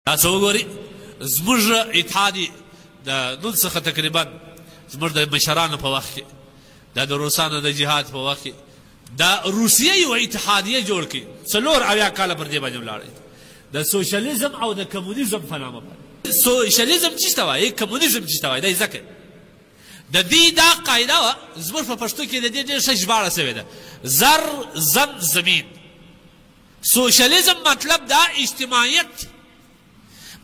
تاسو وګورئ زموږ اتحادیې د نن څخه تقریبا زموږ د مشرانو په وخت کې د روسانو د جهاد په وخت کې د روسیې یوه اتحادیه جوړ کړي 4 کاله پر دې باندې ولاړې د سوشلیزم او د کمونیزم په نامه باندې. سوشلیزم څه ته وایي، کمونیزم څه ته وایي، دا یې ځکه د دې دا قاعده وه زموږ په پښتو کې د دې ډېر ښه ژباړه سوې ده: زر زن زمین. سوشلیزم مطلب دا اجتماعیت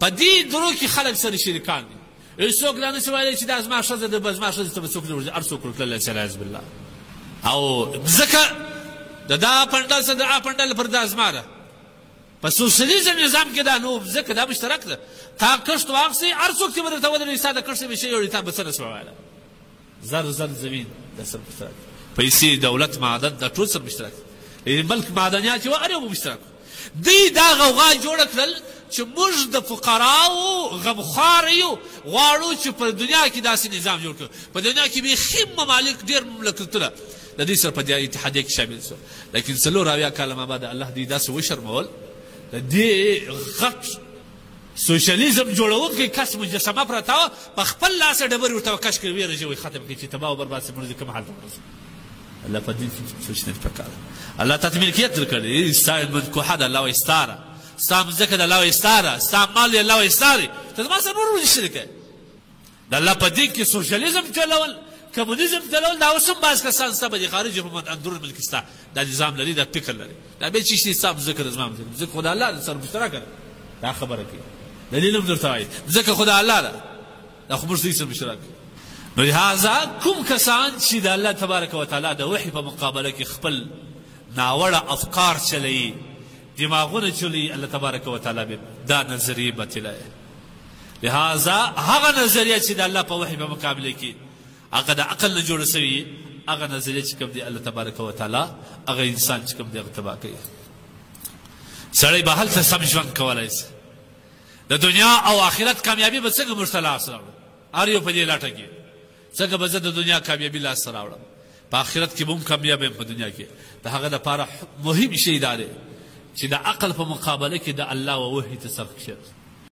په دې درو کې خلک سره شریکان دي. څوک دا نشي ویلی چې دا زما ښځه ده، زما ښځې ته به څوک نه ورځي، هر څوک ورتللی شي، والعیاذ بالله. او ځکه د دا پنډل سره د هغه پنډل پر دا زما ده. په سوشلیزم نظام کې دا نو ځکه دا مشترک ده. تا کښت واخیستې، هر څوک چې به درته ودرېږي ستا د کښت یې شی وړي، تا به څه نه شوه ویلی. زر زن زمین دا سره مشترک، پیسې، دولت، معدن، دا ټول سره مشترک. ملک معدنیات یې وه، هر یو به مشترک. دوی دا غوغا جوړه کړل چې موږ د فقراو غمخواره یو، غواړو چې په دنیا کې داسې نظام جوړ کړو. په دنیا کې بیخي ممالک، ډېر مملکتونه د دوی سره په دې اتحادیه کې شامل شول. لیکن 4 کاله ما بعد الله دوی داسې وشرمول، د دې غټ سوشلیزم جوړونکی کس مجسمه پرته وه، په خپل لاس یې ډبرې ورته وکش کړې، ویې رژوي ختم کړي چې تباه او برباد شي، موږ کوم حال ته ورسو. الله په دې سوچنه پکار الله ته ملکیت درکړي. ستا منکوحه ده، الله وایي ستاره، ستا مځکه ده، الله وایي ستاره، ستا مال یې الله وایي ستارې، ته زما سره نور ولې شریک یې؟ د الله په دین کې سوشلیزم چلول، کمونیزم چلول، دا اوس هم بعض کسان ستا به د خارج په اندرون ملک ستا دا نظام لري، دا فکر لري، دا بیا چې شي ستا مځکه ده، زما مځکه، ځکه خو د الله سره مشترکه ده. دا خبره کوي، دلیل هم درته وایي، ځکه خو د الله ده، دا خو موږ دوی سره مشترک. نو لهذا کوم کسان چې د الله تبارک وتعالی د وحي په مقابله کې خپل ناوړه افکار چلوي، دماغونه چلوي، الله تبارک وتعالی به دا نظریې باطله. لهذا هغه نظریه چې د الله په وحي په مقابله کې هغه د عقل نه جوړه سوي، هغه نظریه چې کوم دی الله تبارک وتعالی هغه انسان چې کوم دی هغه تباه کوي. سړی به هلته سم ژوند کولی شي، د دنیا او آخرت کامیابي به څنګه موږ ته لاس راوړو، هر یو په دې لټه کې څنګه به زه د دنیا کامیابي لاسته راوړم، په آخرت کې به هم کامیاب یم. په دنیا کې د هغه دپاره مهم شی دا دی چې د عقل په مقابله کې د الله و وحي ته سر کښېږدي.